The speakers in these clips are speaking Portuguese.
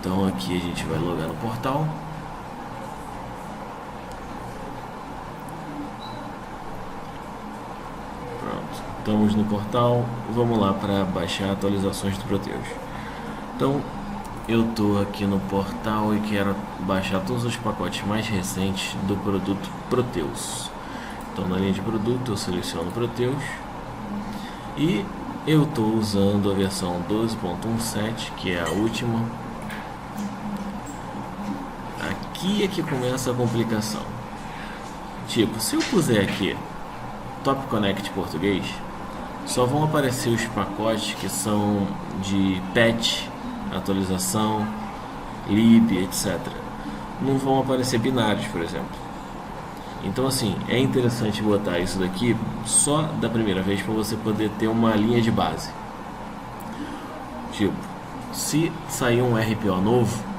Então aqui a gente vai logar no portal. Pronto, estamos no portal. Vamos lá para baixar atualizações do Proteus. Então eu estou aqui no portal e quero baixar todos os pacotes mais recentes do produto Proteus. Então na linha de produto eu seleciono Proteus e eu estou usando a versão 12.17, que é a última. Aqui é que começa a complicação. Tipo, se eu puser aqui Top Connect português, só vão aparecer os pacotes que são de patch, atualização, lib, etc. Não vão aparecer binários, por exemplo. Então assim, é interessante botar isso daqui só da primeira vez para você poder ter uma linha de base. Tipo, se sair um RPO novo,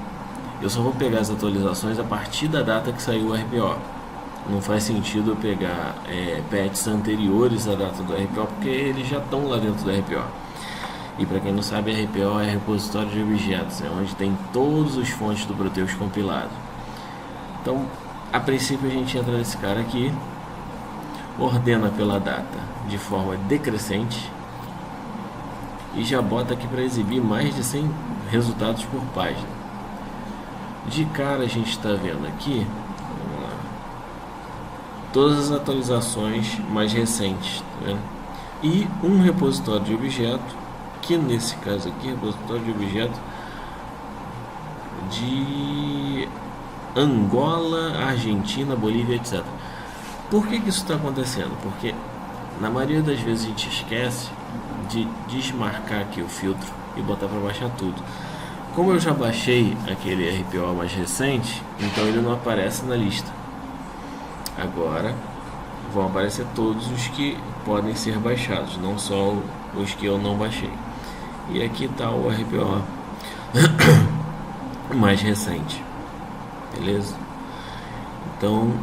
eu só vou pegar as atualizações a partir da data que saiu o RPO. Não faz sentido eu pegar patches anteriores à data do RPO, porque eles já estão lá dentro do RPO. E para quem não sabe, RPO é repositório de objetos, é onde tem todos os fontes do Proteus compilado. Então, a princípio a gente entra nesse cara aqui, ordena pela data de forma decrescente e já bota aqui para exibir mais de 100 resultados por página. De cara a gente está vendo aqui, vamos lá, todas as atualizações mais recentes, tá vendo? E um repositório de objeto, que nesse caso aqui, repositório de objeto de Angola, Argentina, Bolívia, etc. Por que isso está acontecendo? Porque na maioria das vezes a gente esquece de desmarcar aqui o filtro e botar para baixar tudo. Como eu já baixei aquele RPO mais recente, então ele não aparece na lista. Agora vão aparecer todos os que podem ser baixados, não só os que eu não baixei. E aqui está o RPO mais recente, beleza? Então,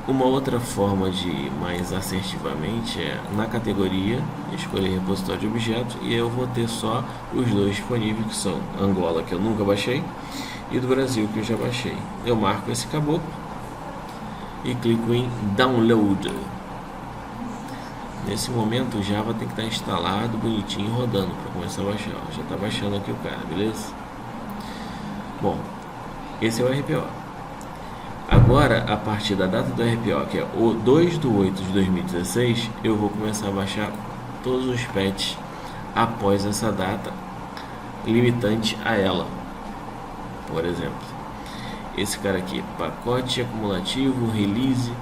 uma outra forma de ir mais assertivamente é na categoria escolher repositório de objeto e eu vou ter só os dois disponíveis, que são Angola, que eu nunca baixei, e do Brasil, que eu já baixei. Eu marco esse caboclo e clico em Download. Nesse momento o Java tem que estar instalado, bonitinho, rodando para começar a baixar. Já está baixando aqui o cara, beleza? Bom, esse é o RPO. Agora, a partir da data do RPO, que é o 2/8/2016, eu vou começar a baixar todos os patches após essa data, limitante a ela. Por exemplo, esse cara aqui, pacote acumulativo, release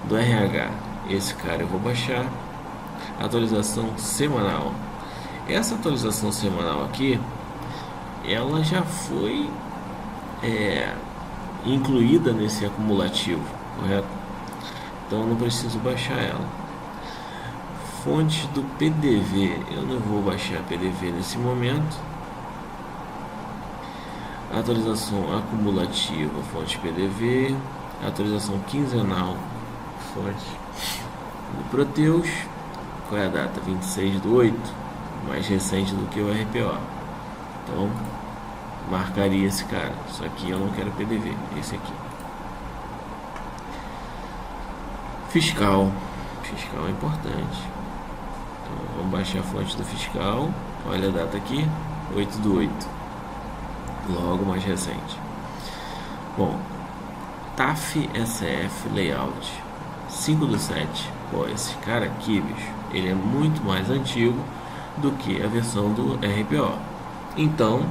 do RH. Esse cara eu vou baixar. Atualização semanal. Essa atualização semanal aqui, ela já foi incluída nesse acumulativo, correto? Então eu não preciso baixar ela. Fontes do PDV, eu não vou baixar PDV nesse momento. Atualização acumulativa, fonte PDV. Atualização quinzenal, fonte do Proteus. Qual é a data? 26/8, mais recente do que o RPO. Então marcaria esse cara, só que eu não quero PDV, esse aqui. Fiscal é importante, então vamos baixar a fonte do fiscal. Olha a data aqui, 8/8, logo mais recente. Bom, TAF SF Layout 5/7. Pô, esse cara aqui, bicho, ele é muito mais antigo do que a versão do RPO. Então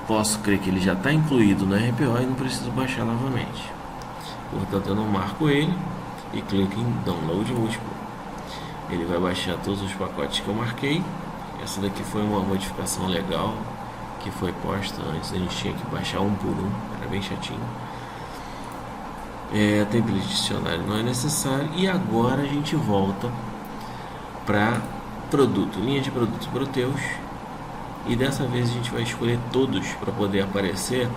posso crer que ele já está incluído no RPO e não preciso baixar novamente. Portanto, eu não marco ele e clico em Download Múltiplo. Ele vai baixar todos os pacotes que eu marquei. Essa daqui foi uma modificação legal que foi posta antes. A gente tinha que baixar um por um, era bem chatinho. Template de dicionário não é necessário. E agora a gente volta para produto, linha de produtos Proteus. E dessa vez a gente vai escolher todos para poder aparecer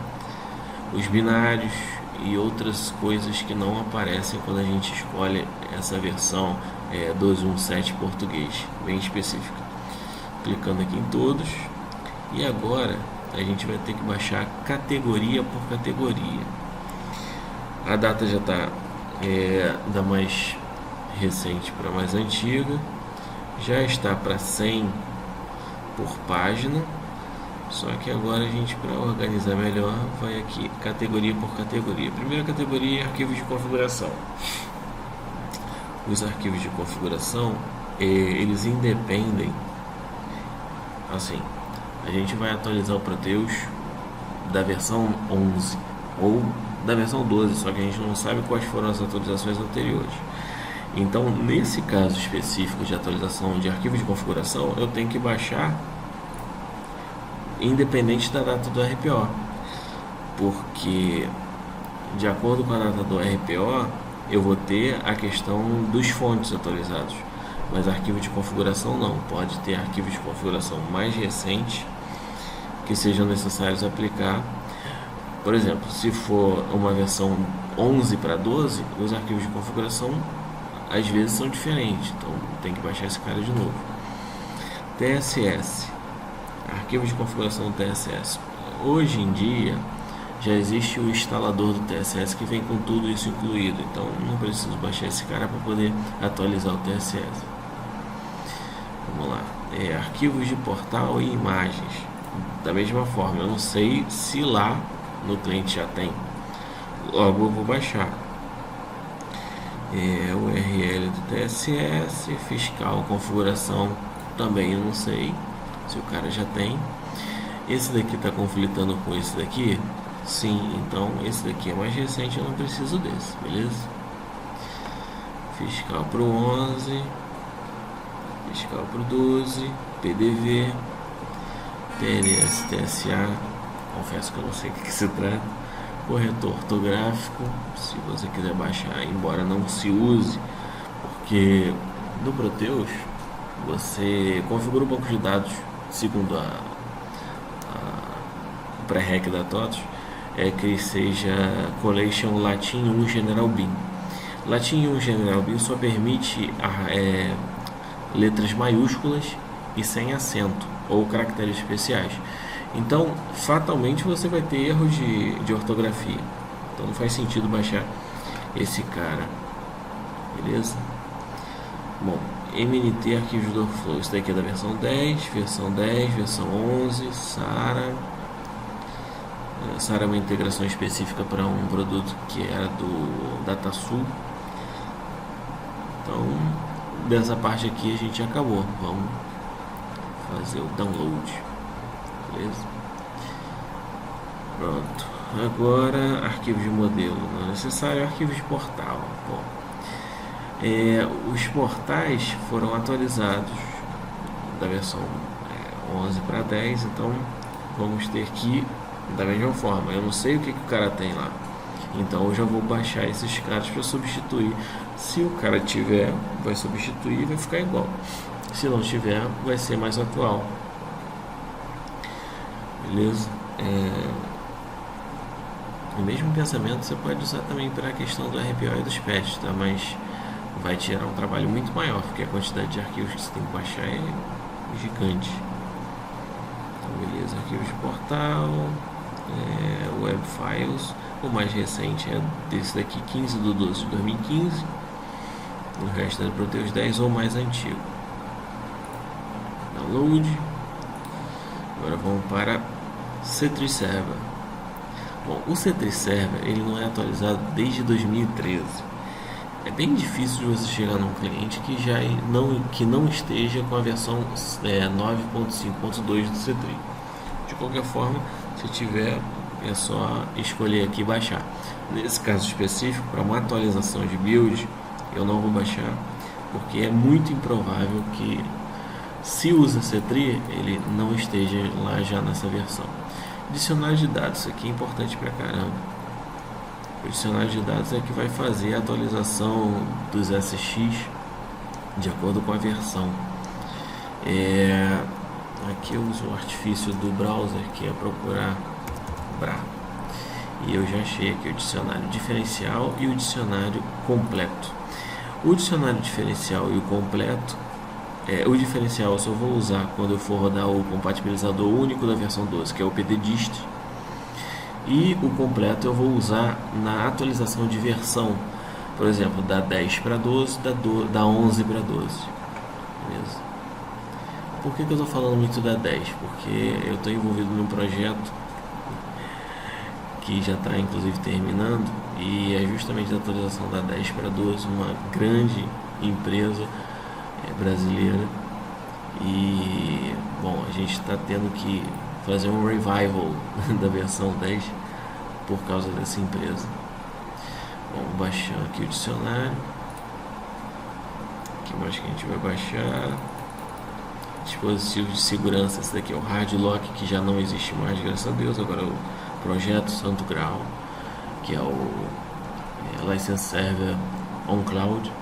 os binários e outras coisas que não aparecem quando a gente escolhe essa versão 12.17 português, bem específica. Clicando aqui em todos. E agora a gente vai ter que baixar categoria por categoria. A data já está da mais recente para mais antiga, já está para 100 por página, só que agora a gente, para organizar melhor, vai aqui categoria por categoria. Primeira categoria é arquivos de configuração. Os arquivos de configuração, eles independem, assim, a gente vai atualizar o Proteus da versão 11 ou da versão 12, só que a gente não sabe quais foram as atualizações anteriores. Então, nesse caso específico de atualização de arquivos de configuração, eu tenho que baixar independente da data do RPO, porque de acordo com a data do RPO, eu vou ter a questão dos fontes atualizados, mas arquivo de configuração não. Pode ter arquivos de configuração mais recentes que sejam necessários aplicar. Por exemplo, se for uma versão 11 para 12, os arquivos de configuração às vezes são diferentes, então tem que baixar esse cara de novo. TSS, arquivos de configuração do TSS. Hoje em dia já existe o instalador do TSS que vem com tudo isso incluído, então não preciso baixar esse cara para poder atualizar o TSS. Vamos lá, arquivos de portal e imagens. Da mesma forma, eu não sei se lá no cliente já tem, logo eu vou baixar. URL do TSS, fiscal, configuração, também eu não sei se o cara já tem. Esse daqui está conflitando com esse daqui? Sim, então esse daqui é mais recente, eu não preciso desse, beleza? Fiscal para o 11, fiscal para o 12, PDV, TLS, TSA, confesso que eu não sei o que se trata. Corretor ortográfico, se você quiser baixar, embora não se use, porque no Proteus você configura o banco de dados segundo o pré-req da TOTOS, que seja Collection Latin 1 General Bin. Latin 1 General Bin só permite letras maiúsculas e sem acento ou caracteres especiais. Então, fatalmente você vai ter erros de ortografia. Então não faz sentido baixar esse cara. Beleza? Bom, MNT arquivos do Workflow. Isso daqui é da versão 10, versão 10, versão 11, SARA. SARA é uma integração específica para um produto que era do DataSul. Então, dessa parte aqui a gente acabou. Vamos fazer o download. Beleza? Pronto. Agora, arquivos de modelo não é necessário, arquivos de portal. Bom, os portais foram atualizados da versão 11 para 10, então vamos ter que, da mesma forma, eu não sei o que o cara tem lá, então eu já vou baixar esses caras para substituir. Se o cara tiver, vai substituir e vai ficar igual. Se não tiver, vai ser mais atual. Beleza? O mesmo pensamento você pode usar também para a questão do RPO e dos patches, tá? Mas vai tirar um trabalho muito maior, porque a quantidade de arquivos que você tem que baixar é gigante. Então, beleza, arquivos de portal, web files. O mais recente é desse daqui, 15/12 de 2015. O resto é do Proteus 10 ou mais antigo. Download. Agora vamos para C3 Server. Bom, o C3 Server ele não é atualizado desde 2013. É bem difícil de você chegar num cliente que não esteja com a versão 9.5.2 do C3. De qualquer forma, se tiver, é só escolher aqui e baixar. Nesse caso específico, para uma atualização de build, eu não vou baixar, porque é muito improvável que, se usa C3, ele não esteja lá já nessa versão. Dicionário de dados, isso aqui é importante pra caramba. O dicionário de dados é que vai fazer a atualização dos SX de acordo com a versão. Aqui eu uso o artifício do browser, que é procurar BRA. E eu já achei aqui o dicionário diferencial e o dicionário completo. O dicionário diferencial e o completo O diferencial eu só vou usar quando eu for rodar o compatibilizador único da versão 12, que é o PTDist. E o completo eu vou usar na atualização de versão, por exemplo, da 10 para 12, da 11 para 12. Beleza? Por que eu estou falando muito da 10? Porque eu estou envolvido num projeto que já está inclusive terminando, e é justamente a atualização da 10 para 12, uma grande empresa brasileira. E bom, a gente está tendo que fazer um revival da versão 10 por causa dessa empresa. Vamos baixar aqui o dicionário. O que mais que a gente vai baixar? Dispositivo de segurança. Esse daqui é o Hard Lock, que já não existe mais, graças a Deus. Agora é o Projeto Santo Grau, que é o License Server on Cloud.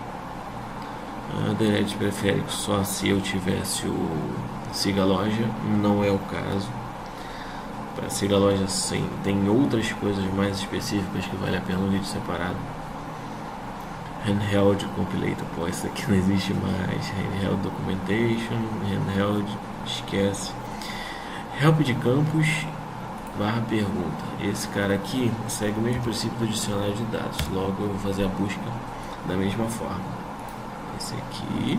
A DLED prefere que só se eu tivesse o Siga Loja, não é o caso. Para Siga Loja, sim, tem outras coisas mais específicas que vale a pena um vídeo separado. Handheld Compilator, pô, isso aqui não existe mais. Handheld Documentation, Handheld, esquece. Help de campus / pergunta. Esse cara aqui segue o mesmo princípio do dicionário de dados, logo eu vou fazer a busca da mesma forma. Esse aqui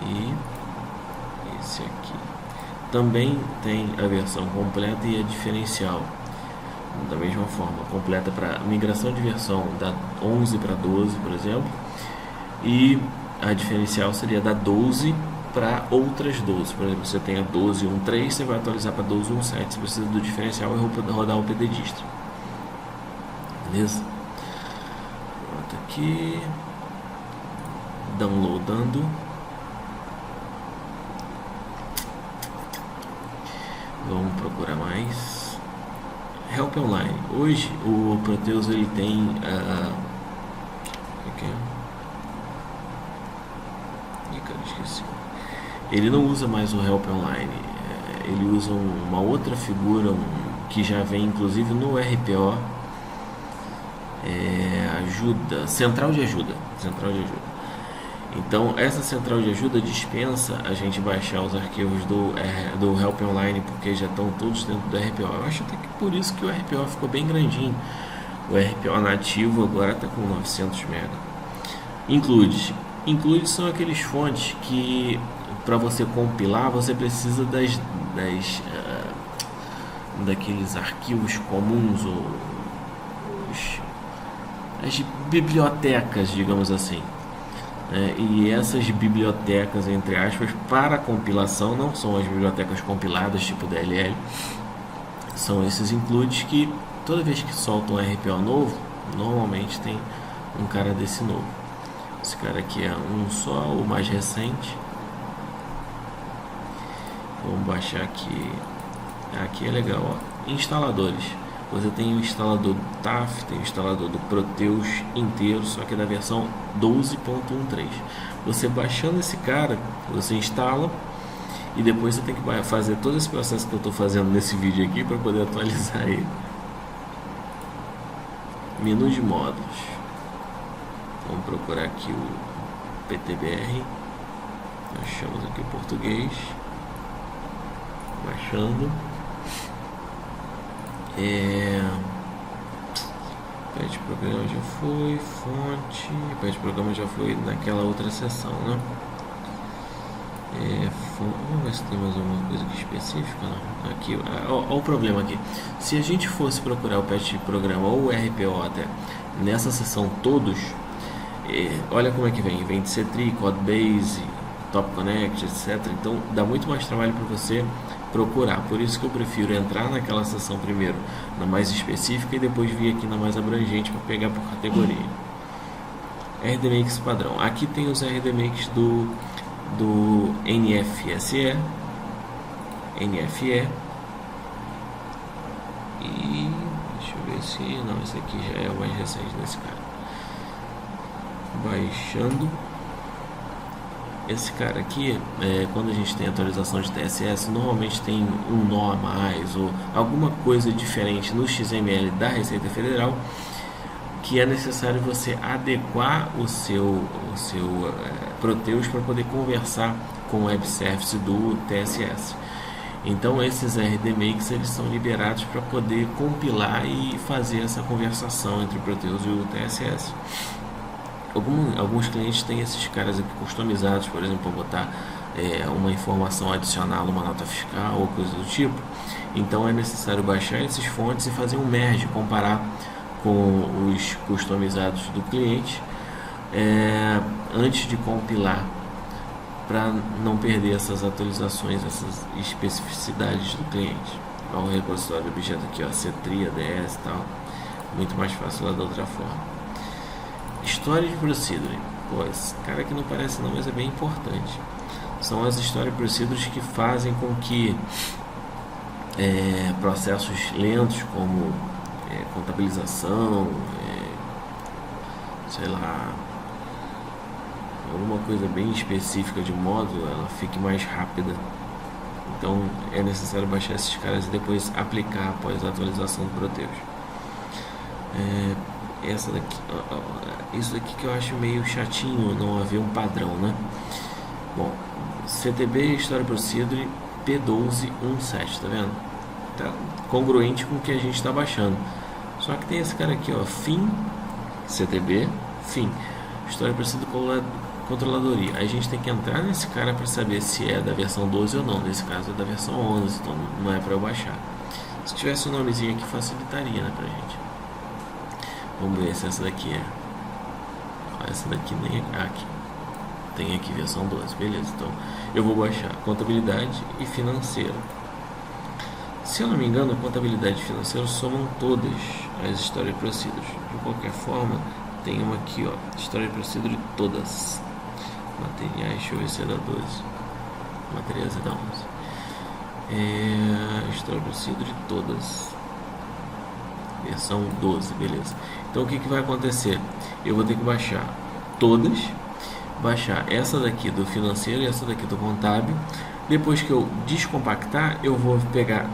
e esse aqui. Também tem a versão completa e a diferencial. Da mesma forma, completa para migração de versão da 11 para 12, por exemplo. E a diferencial seria da 12 para outras 12. Por exemplo, você tem a 12.1.3, você vai atualizar para 12.1.7. Você precisa do diferencial e rodar o PD distro. Beleza? Pronto aqui. Downloadando. Vamos procurar mais. Help Online. Hoje o Proteus ele tem esqueci. Ele não usa mais o Help Online. Ele usa uma outra figura que já vem inclusive no RPO. Ajuda, central de ajuda. Então essa central de ajuda dispensa a gente baixar os arquivos do Help Online, porque já estão todos dentro do RPO. Eu acho até que por isso que o RPO ficou bem grandinho. O RPO nativo agora está com 900 MB. Include são aqueles fontes que para você compilar você precisa daqueles arquivos comuns, ou as bibliotecas, digamos assim. E essas bibliotecas, entre aspas, para compilação não são as bibliotecas compiladas tipo DLL, são esses includes que toda vez que soltam um RPO novo, normalmente tem um cara desse novo. Esse cara aqui é um só, o mais recente. Vamos baixar aqui. Aqui é legal, ó. Instaladores. Você tem o instalador do TAF, tem o instalador do Proteus inteiro, só que é da versão 12.1.3. Você baixando esse cara, você instala e depois você tem que fazer todo esse processo que eu estou fazendo nesse vídeo aqui para poder atualizar ele. Menu de módulos. Vamos procurar aqui o PTBR. Achamos aqui o português. Baixando. Pede programa já foi, fonte, pede programa já foi naquela outra seção, né? Vamos ver se tem mais alguma coisa aqui específica, não? Aqui, ó, o problema aqui. Se a gente fosse procurar o patch programa ou o RPO até nessa seção todos, olha como é que vem de C-Tree, Codebase, Top Connect, etc. Então dá muito mais trabalho para você procurar. Por isso que eu prefiro entrar naquela seção primeiro, na mais específica, e depois vir aqui na mais abrangente para pegar por categoria. RDMix padrão. Aqui tem os RDMix do NFSE, NFE, e deixa eu ver se não, esse aqui já é o mais recente desse cara. Baixando. Esse cara aqui, quando a gente tem atualização de TSS, normalmente tem um nó a mais ou alguma coisa diferente no XML da Receita Federal, que é necessário você adequar o seu Proteus para poder conversar com o web service do TSS. Então esses RDMakes eles são liberados para poder compilar e fazer essa conversação entre o Proteus e o TSS. Alguns clientes têm esses caras aqui customizados, por exemplo, para botar uma informação adicional numa nota fiscal ou coisa do tipo. Então é necessário baixar esses fontes e fazer um merge, comparar com os customizados do cliente antes de compilar, para não perder essas atualizações, essas especificidades do cliente. Olha o repositório do objeto aqui, ó, C-Tria, DS e tal, muito mais fácil lá da outra forma. Storage Procedure, pô, esse cara aqui não parece não, mas é bem importante. São as Storage Procedures que fazem com que processos lentos como contabilização, sei lá, alguma coisa bem específica de módulo, ela fique mais rápida. Então é necessário baixar esses caras e depois aplicar após a atualização do Proteus. Essa daqui, isso daqui que eu acho meio chatinho, não haver um padrão, né? Bom, CTB Storage Procedure P1217, tá vendo? Tá congruente com o que a gente está baixando. Só que tem esse cara aqui, ó, FIN CTB, FIN Storage Procedure Controladoria. Aí a gente tem que entrar nesse cara para saber se é da versão 12 ou não. Nesse caso é da versão 11, então não é para eu baixar. Se tivesse um nomezinho aqui facilitaria, né, pra gente. Vamos ver se essa daqui é. Essa daqui nem é aqui. Tem aqui versão 12, beleza. Então eu vou baixar contabilidade e financeiro. Se eu não me engano, contabilidade e financeiro somam todas as Storage Procedures. De qualquer forma, tem uma aqui, ó, Storage Procedure todas. Materiais, deixa eu ver se é da 12. Materiais é da 11. Storage Procedure todas. Versão 12, beleza. Então o que vai acontecer? Eu vou ter que baixar todas, baixar essa daqui do financeiro e essa daqui do contábil. Depois que eu descompactar, eu vou pegar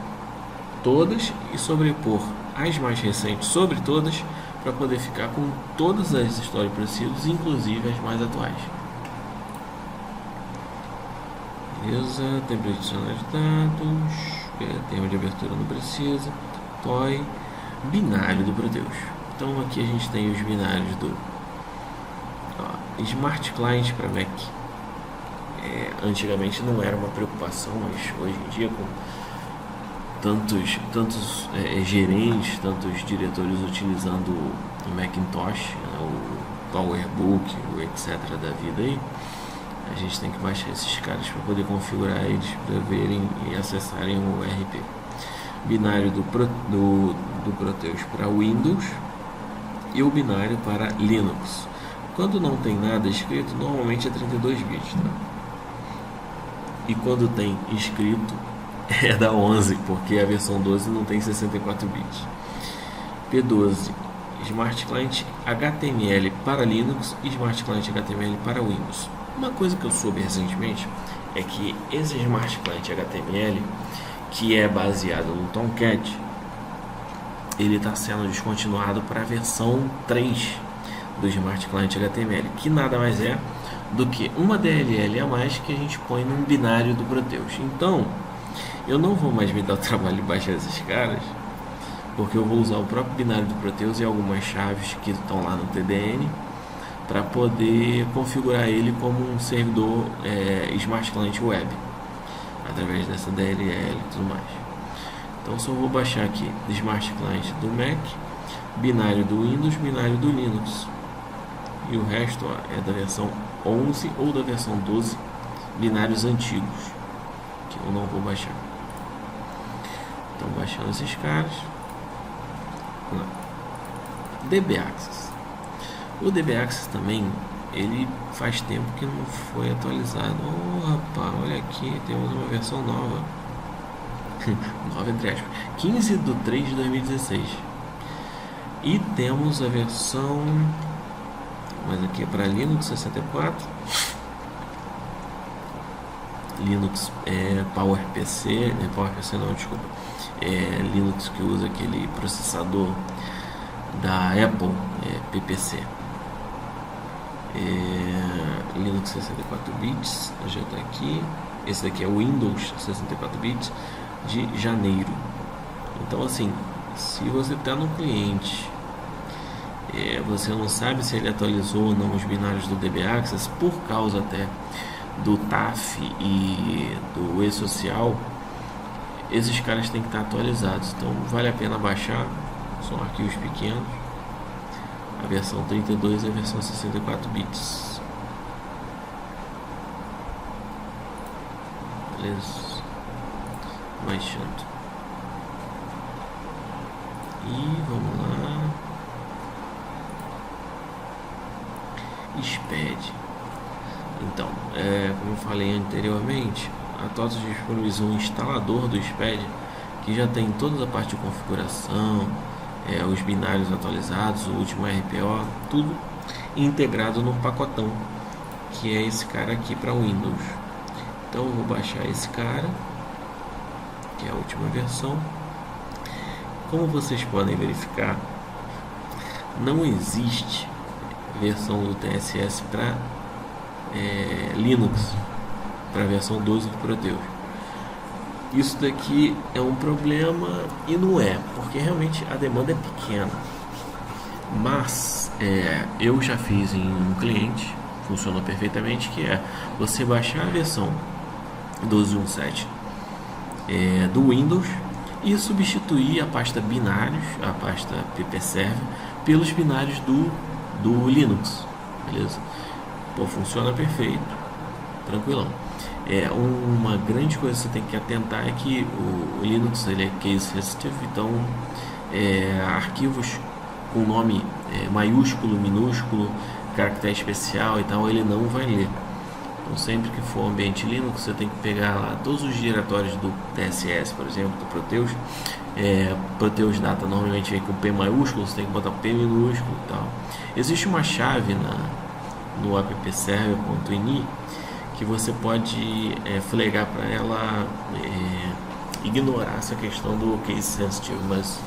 todas e sobrepor as mais recentes sobre todas, para poder ficar com todas as Storage Procedures, inclusive as mais atuais. Beleza, template adicional de dados, termo de abertura não precisa, TOI, binário do Proteus. Então aqui a gente tem os binários do Smart Client para Mac. Antigamente não era uma preocupação, mas hoje em dia, com tantos gerentes, tantos diretores utilizando o Macintosh, o PowerBook, o etc. da vida aí, a gente tem que baixar esses caras para poder configurar eles, para verem e acessarem o RP. Binário do Proteus para Windows e o binário para Linux. Quando não tem nada escrito, normalmente é 32 bits, tá? E quando tem escrito, é da 11, porque a versão 12 não tem 64 bits. P12, Smart Client HTML para Linux e Smart Client HTML para Windows. Uma coisa que eu soube recentemente é que esse Smart Client HTML, que é baseado no Tomcat, ele está sendo descontinuado para a versão 3 do Smart Client HTML, que nada mais é do que uma DLL a mais que a gente põe num binário do Proteus. Então eu não vou mais me dar o trabalho de baixar esses caras, porque eu vou usar o próprio binário do Proteus e algumas chaves que estão lá no TDN para poder configurar ele como um servidor Smart Client Web através dessa DLL e tudo mais. Então só vou baixar aqui Smart Client do Mac, binário do Windows, binário do Linux, e o resto é da versão 11 ou da versão 12, binários antigos que eu não vou baixar. Então baixando esses caras. DB Access. O DB Access também, ele faz tempo que não foi atualizado. Rapaz, olha aqui, temos uma versão nova. Nova entre aspas, 15/3/2016. E temos a versão, mas aqui é para Linux 64, Linux PowerPC, PowerPC não, desculpa, Linux que usa aquele processador da Apple, PPC. Linux 64 bits já está aqui. Esse daqui é o Windows 64 bits de janeiro. Então, assim, se você está no cliente, você não sabe se ele atualizou ou não os binários do DB Access por causa até do TAF e do eSocial, esses caras têm que estar atualizados. Então, vale a pena baixar. São arquivos pequenos. A versão 32 e a versão 64 bits. Beleza? Baixando. E vamos lá. SPED. Então, como eu falei anteriormente, a TOTOS disponibilizou um instalador do SPED que já tem toda a parte de configuração, os binários atualizados, o último RPO, tudo integrado no pacotão, que é esse cara aqui para Windows. Então eu vou baixar esse cara, que é a última versão. Como vocês podem verificar, não existe versão do TSS para Linux, para a versão 12 do Proteus. Isso daqui é um problema e não é, porque realmente a demanda é pequena. Mas eu já fiz em um cliente, funcionou perfeitamente, que é você baixar a versão 12.1.7 do Windows e substituir a pasta binários, a pasta ppserver, pelos binários do Linux, beleza? Pô, funciona perfeito, tranquilão. Uma grande coisa que você tem que atentar é que o Linux ele é case sensitive, então arquivos com nome maiúsculo, minúsculo, caractere especial e tal, ele não vai ler. Então sempre que for ambiente Linux, você tem que pegar lá todos os diretórios do TSS, por exemplo, do Proteus. Proteus Data normalmente vem com P maiúsculo, você tem que botar P minúsculo e tal. Existe uma chave no appserver.ini que você pode flegar para ela ignorar essa questão do case sensitive, mas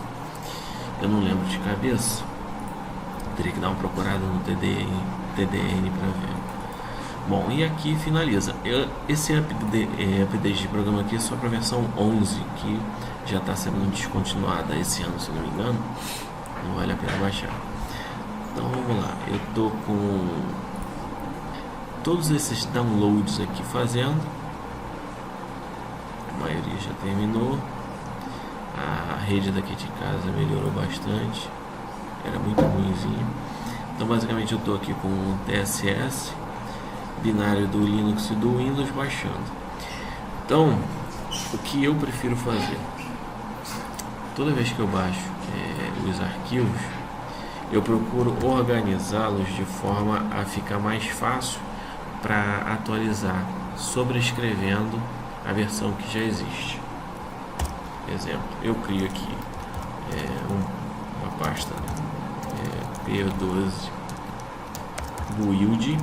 eu não lembro de cabeça. Teria que dar uma procurada no TDN para ver. Bom, e aqui finaliza. Esse update de programa aqui é só para a versão 11, que já está sendo descontinuada esse ano, se não me engano. Não vale a pena baixar. Então vamos lá. Eu tô com todos esses downloads aqui fazendo. A maioria já terminou. A rede daqui de casa melhorou bastante. Era muito ruimzinho. Então basicamente eu estou aqui com o TSS, binário do Linux e do Windows baixando. Então, o que eu prefiro fazer? Toda vez que eu baixo os arquivos, eu procuro organizá-los de forma a ficar mais fácil para atualizar, sobrescrevendo a versão que já existe. Exemplo, eu crio aqui uma pasta P12 build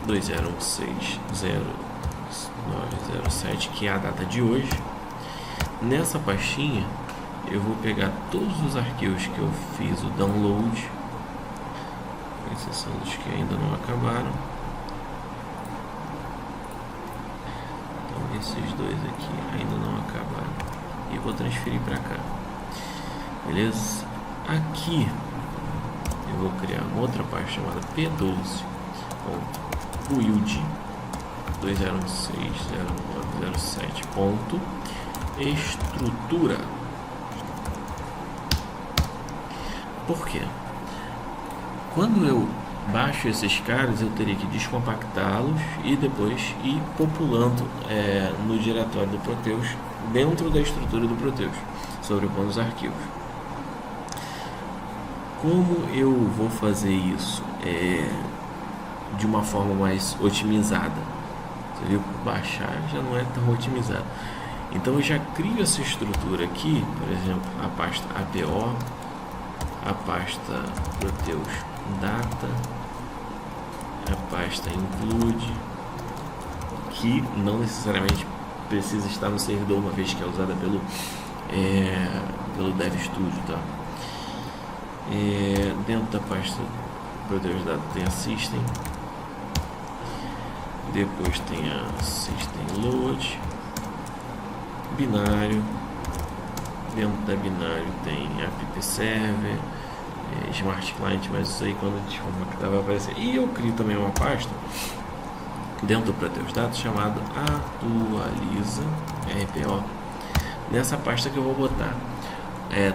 20160907, que é a data de hoje. Nessa pastinha eu vou pegar todos os arquivos que eu fiz o download, com exceção dos que ainda não acabaram. Então esses dois aqui ainda não acabaram e vou transferir para cá, beleza? Aqui eu vou criar uma outra pasta chamada P12.build 20160907.estrutura. Por quê? Quando eu baixo esses caras, eu teria que descompactá-los e depois ir populando no diretório do Proteus, dentro da estrutura do Proteus, sobrepondo os arquivos. Como eu vou fazer isso de uma forma mais otimizada? Você viu que baixar já não é tão otimizado. Então eu já crio essa estrutura aqui, por exemplo, a pasta APO, a pasta Proteus Data, a pasta Include, que não necessariamente precisa estar no servidor, uma vez que é usada pelo DevStudio, tá? Dentro da pasta proteus dados tem a System, depois tem a System Load, binário, dentro da binário tem app server, Smart Client, mas isso aí quando a gente for vai aparecer. E eu crio também uma pasta dentro do proteus dados chamado atualiza RPO. Nessa pasta que eu vou botar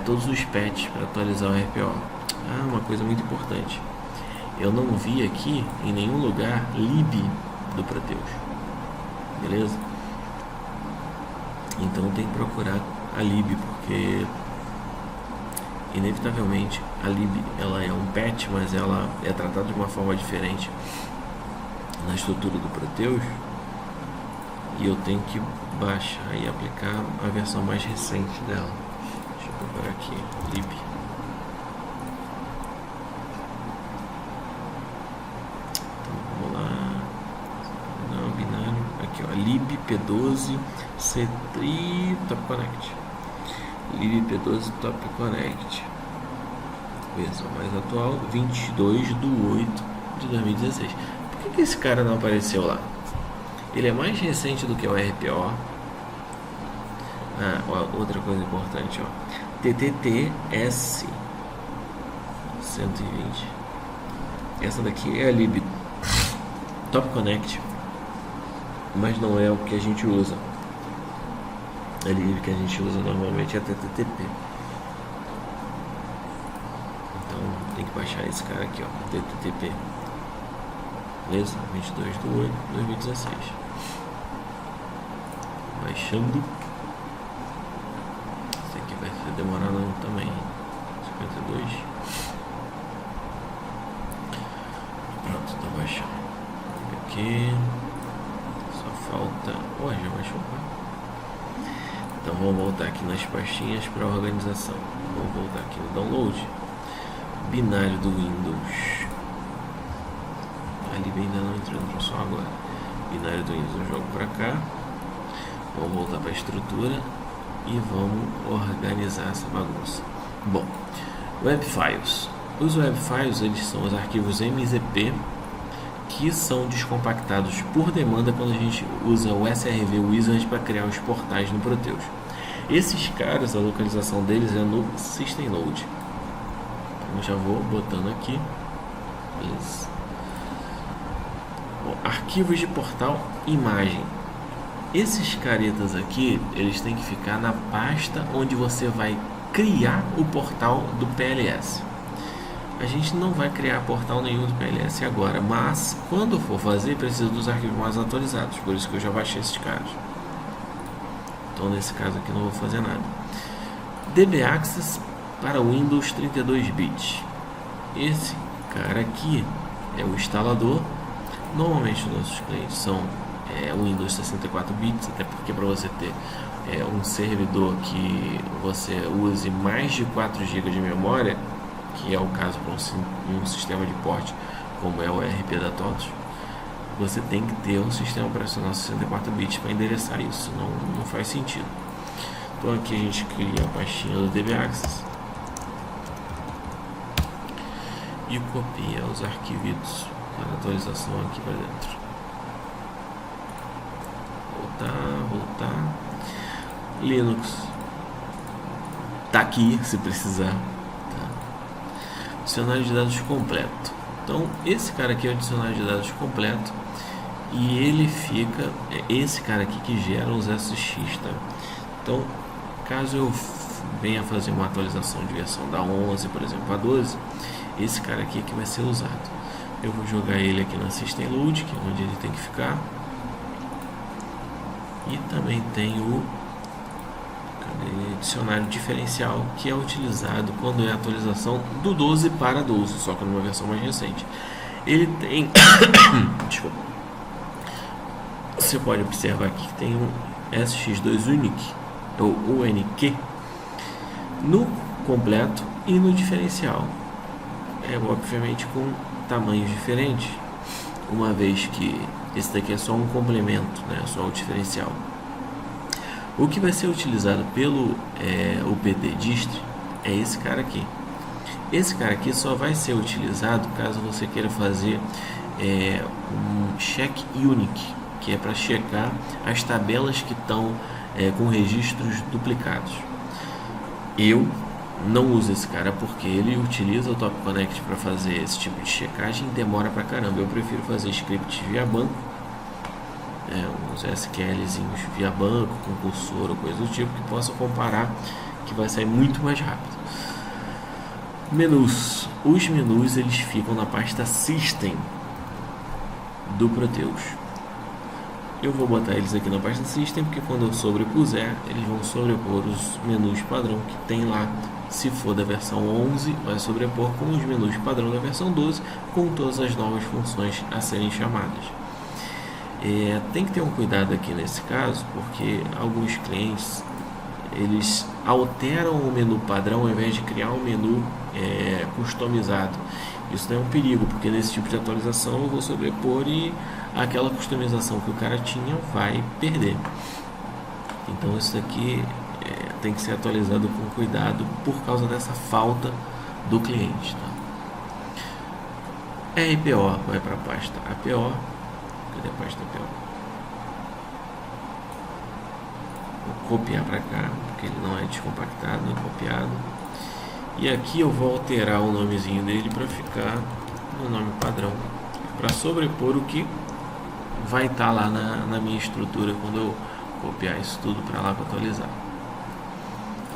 todos os patches para atualizar o RPO. Uma coisa muito importante, eu não vi aqui em nenhum lugar lib do Proteus, beleza? Então tem que procurar a lib, porque inevitavelmente a lib ela é um patch, mas ela é tratada de uma forma diferente na estrutura do Proteus, e eu tenho que baixar e aplicar a versão mais recente dela. Deixa eu procurar aqui, lib. Então vamos lá, não, binário, aqui ó, lib p12 c3 top connect, lib p12 top connect, versão mais atual 22/8/2016. Por que esse cara não apareceu lá? Ele é mais recente do que o RPO. Outra coisa importante, ó, TTTS 120. Essa daqui é a lib Top Connect, mas não é o que a gente usa. A lib que a gente usa normalmente é TTTP. Então tem que baixar esse cara aqui, ó, TTTP. Beleza? 22/8/2016. Baixando. Esse aqui vai demorar não também. 52. Pronto, tá baixando. Aqui. Só falta. Já baixou. Então vamos voltar aqui nas pastinhas para organização. Vamos voltar aqui no download. Binário do Windows. A lib ainda não entrou só agora. Binário do Windows eu jogo para cá. Vamos voltar para a estrutura e vamos organizar essa bagunça. Bom, Web Files. Os Web Files eles são os arquivos MZP que são descompactados por demanda quando a gente usa o SRV Wizard para criar os portais no Proteus. Esses caras, a localização deles é no System Load. Então eu já vou botando aqui. Beleza. Arquivos de portal, imagem. Esses caretas aqui, eles têm que ficar na pasta onde você vai criar o portal do PLS. A gente não vai criar portal nenhum do PLS agora, mas quando for fazer, precisa dos arquivos mais atualizados. Por isso que eu já baixei esses caras. Então nesse caso aqui não vou fazer nada. DB Access para Windows 32 bits. Esse cara aqui é o instalador. Normalmente nossos clientes são Windows 64 bits, até porque para você ter um servidor que você use mais de 4 GB de memória, que é o caso para um sistema de porte como é o RP da TOTOS, você tem que ter um sistema operacional 64 bits para endereçar isso, senão não faz sentido. Então aqui a gente cria a pastinha do DB Access e copia os arquivos para atualização aqui para dentro. Voltar. Linux tá aqui se precisar. Tá. Dicionário de dados completo. Então esse cara aqui é o dicionário de dados completo e ele fica esse cara aqui que gera os SX, tá? Então caso eu venha fazer uma atualização de versão da 11, por exemplo, a 12, esse cara aqui é que vai ser usado. Eu vou jogar ele aqui na System Load, que é onde ele tem que ficar. E também tem o dicionário diferencial, que é utilizado quando é a atualização do 12 para 12, só que numa versão mais recente. Ele tem desculpa. Você pode observar aqui que tem um SX2 Unique ou UNQ no completo e no diferencial. Obviamente com tamanhos diferentes, uma vez que esse daqui é só um complemento, né? Só o diferencial. O que vai ser utilizado pelo UPD Dist é esse cara aqui. Esse cara aqui só vai ser utilizado caso você queira fazer um check unique, que é para checar as tabelas que estão com registros duplicados. Eu não uso esse cara porque ele utiliza o Top Connect para fazer esse tipo de checagem e demora pra caramba. Eu prefiro fazer scripts via banco, uns SQLzinhos via banco, com cursor ou coisa do tipo, que possa comparar, que vai sair muito mais rápido. Menus. Os menus eles ficam na pasta System do Proteus. Eu vou botar eles aqui na pasta System, porque quando eu sobrepuser, eles vão sobrepor os menus padrão que tem lá. Se for da versão 11, vai sobrepor com os menus padrão da versão 12, com todas as novas funções a serem chamadas. Tem que ter um cuidado aqui nesse caso, porque alguns clientes eles alteram o menu padrão ao invés de criar um menu customizado. Isso é um perigo, porque nesse tipo de atualização eu vou sobrepor e aquela customização que o cara tinha vai perder. Então isso aqui tem que ser atualizado com cuidado por causa dessa falta do cliente. Tá? RPO vai para a pasta APO. Cadê a pasta APO? Vou copiar para cá, porque ele não é descompactado, é copiado. E aqui eu vou alterar o nomezinho dele para ficar no nome padrão, para sobrepor o que vai estar lá na minha estrutura quando eu copiar isso tudo para lá para atualizar.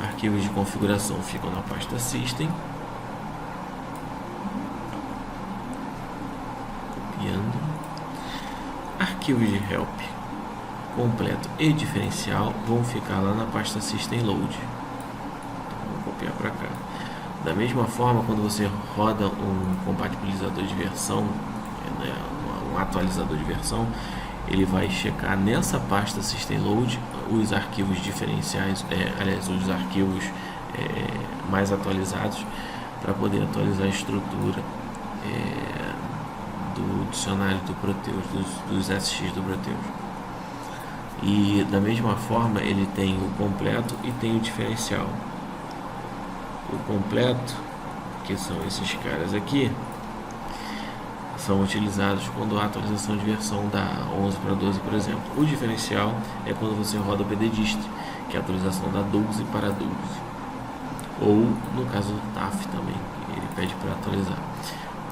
Arquivos de configuração ficam na pasta System. Copiando. Arquivos de Help completo e diferencial vão ficar lá na pasta System Load. Então, vou copiar para cá. Da mesma forma, quando você roda um compatibilizador de versão, um atualizador de versão, ele vai checar nessa pasta System Load os arquivos diferenciais, os arquivos mais atualizados, para poder atualizar a estrutura do dicionário do Proteus, dos SX do Proteus. E da mesma forma ele tem o completo e tem o diferencial. O completo, que são esses caras aqui, são utilizados quando há atualização de versão da 11 para 12, por exemplo. O diferencial é quando você roda o PDDist, que é a atualização da 12 para 12. Ou, no caso do TAF também, ele pede para atualizar.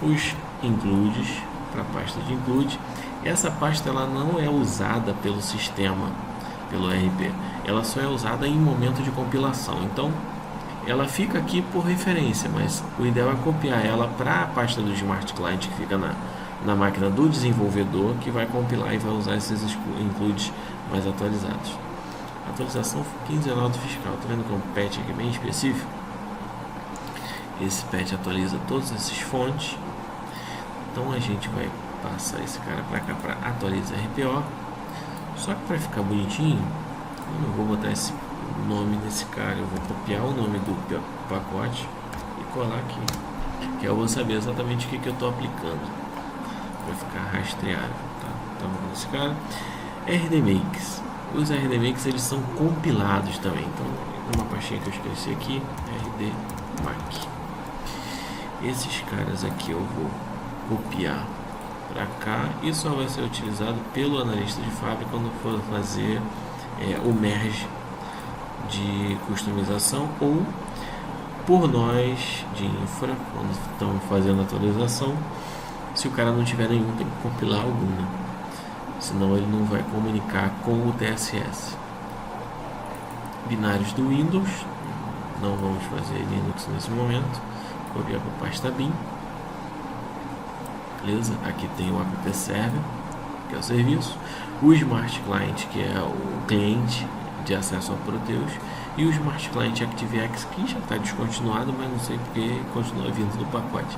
Os includes, para a pasta de include, essa pasta ela não é usada pelo sistema, pelo RP. Ela só é usada em momento de compilação. Então, ela fica aqui por referência, mas o ideal é copiar ela para a pasta do Smart Client que fica na máquina do desenvolvedor, que vai compilar e vai usar esses includes mais atualizados. Atualização quinzenal do fiscal. Tá vendo que é um patch aqui bem específico? Esse patch atualiza todas essas fontes. Então a gente vai passar esse cara para cá para atualizar RPO. Só que para ficar bonitinho, eu não vou botar esse nome desse cara, eu vou copiar o nome do pacote e colar aqui, que eu vou saber exatamente o que eu estou aplicando, vai ficar rastreável. Tá? Então vamos nesse cara. RDMakes. Os RDMakes eles são compilados também, então uma pastinha que eu esqueci aqui, RDMake. Esses caras aqui eu vou copiar para cá e só vai ser utilizado pelo analista de fábrica quando for fazer o merge de customização, ou por nós de infra quando estamos fazendo a atualização. Se o cara não tiver nenhum, tem que compilar algum, né? Senão ele não vai comunicar com o TSS. Binários do Windows, não vamos fazer Linux nesse momento. Copiar para a pasta bin. Beleza? Aqui tem o app server, que é o serviço, o Smart Client, que é o cliente de acesso ao Proteus, e o Smart Client ActiveX, que já está descontinuado, mas não sei porque continua vindo no pacote,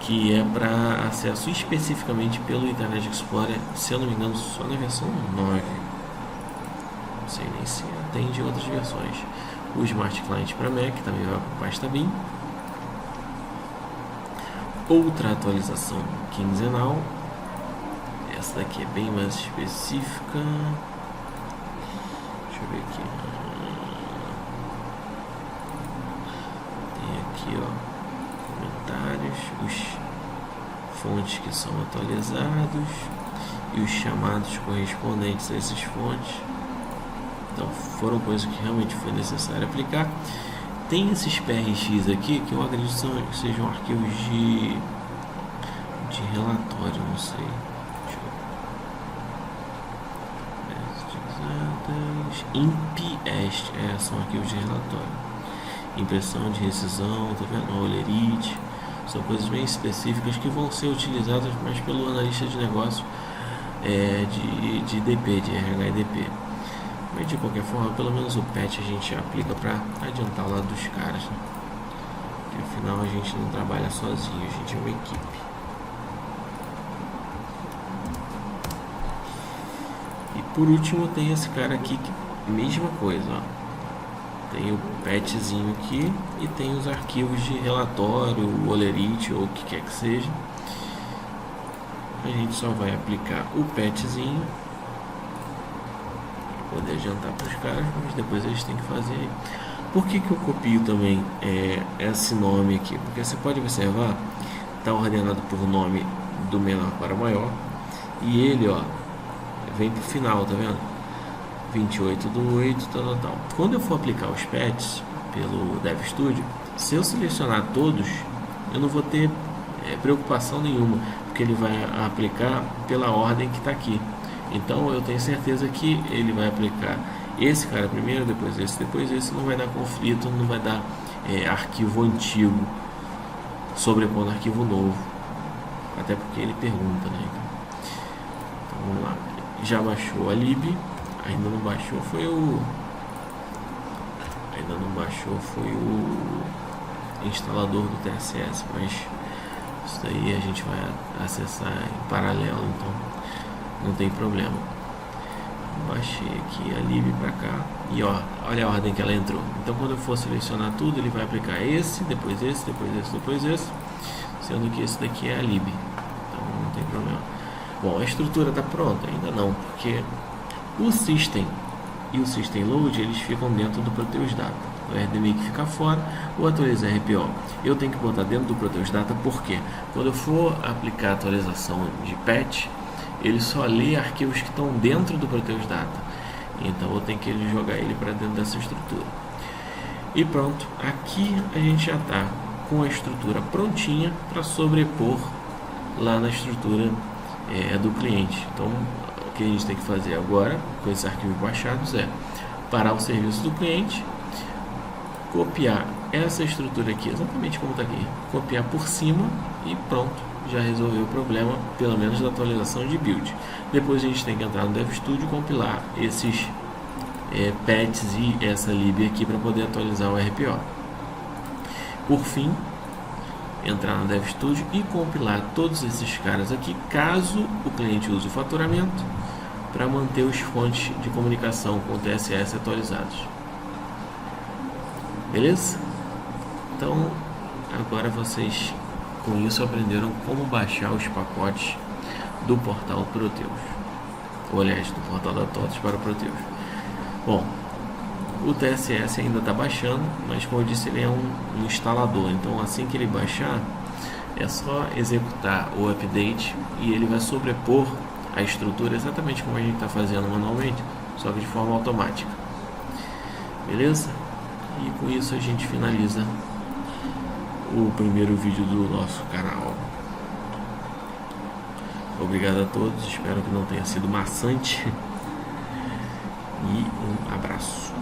que é para acesso especificamente pelo Internet Explorer, se eu não me engano só na versão 9, não sei nem se atende outras versões. O Smart Client para Mac também vai para a pasta bin. Outra atualização quinzenal, essa daqui é bem mais específica. Deixa eu ver aqui. Tem aqui, ó. comentários, os fontes que são atualizados e os chamados correspondentes a esses fontes. Então foram coisas que realmente foi necessário aplicar. Tem esses PRX aqui que eu acredito que sejam arquivos de relatório, não sei. IMPEST, são arquivos de relatório. Impressão de rescisão, tá vendo? Olerite, são coisas bem específicas que vão ser utilizadas mais pelo analista de negócio de DP, de RH e DP. Mas de qualquer forma, pelo menos o patch a gente aplica para adiantar o lado dos caras, né? Porque afinal a gente não trabalha sozinho, a gente é uma equipe. E por último tem esse cara aqui, que mesma coisa, ó. Tem o patchzinho aqui e tem os arquivos de relatório, o Olerite ou o que quer que seja. A gente só vai aplicar o patchzinho, poder adiantar para os caras, mas depois eles têm que fazer. Por que eu copio também esse nome aqui? Porque você pode observar, está ordenado por nome do menor para o maior, e ele, ó, vem para o final, tá vendo? 28/8, tal. Quando eu for aplicar os patches pelo DevStudio, se eu selecionar todos, eu não vou ter preocupação nenhuma, porque ele vai aplicar pela ordem que está aqui. Então eu tenho certeza que ele vai aplicar esse cara primeiro, depois esse, não vai dar conflito, não vai dar arquivo antigo sobrepondo arquivo novo, até porque ele pergunta, né? Então vamos lá, já baixou a lib, ainda não baixou foi o instalador do TSS, mas isso daí a gente vai acessar em paralelo, então não tem problema. Baixei aqui a lib para cá e ó, olha a ordem que ela entrou. Então quando eu for selecionar tudo, ele vai aplicar esse, depois esse, depois esse, sendo que esse daqui é a lib, então não tem problema. Bom, a estrutura está pronta? Ainda não, porque o System e o System Load eles ficam dentro do Proteus Data. O RDMI que fica fora, o atualizar RPO eu tenho que botar dentro do Proteus Data, porque quando eu for aplicar a atualização de patch, ele só lê arquivos que estão dentro do Proteus Data, então eu tenho que jogar ele para dentro dessa estrutura. E pronto, aqui a gente já está com a estrutura prontinha para sobrepor lá na estrutura do cliente. Então o que a gente tem que fazer agora com esses arquivos baixados é parar o serviço do cliente, copiar essa estrutura aqui, exatamente como está aqui, copiar por cima e pronto, já resolveu o problema, pelo menos da atualização de build. Depois a gente tem que entrar no DevStudio e compilar esses patches e essa lib aqui para poder atualizar o RPO. Por fim, entrar no DevStudio e compilar todos esses caras aqui, caso o cliente use o faturamento, para manter os fontes de comunicação com o TSS atualizados. Beleza? Então, agora vocês com isso aprenderam como baixar os pacotes do portal Proteus, ou aliás, do portal da TOTOS para o Proteus. Bom, o TSS ainda está baixando, mas como eu disse, ele é um instalador, então assim que ele baixar, é só executar o update e ele vai sobrepor a estrutura exatamente como a gente está fazendo manualmente, só que de forma automática. Beleza? E com isso a gente finaliza o primeiro vídeo do nosso canal. Obrigado a todos, espero que não tenha sido maçante e um abraço.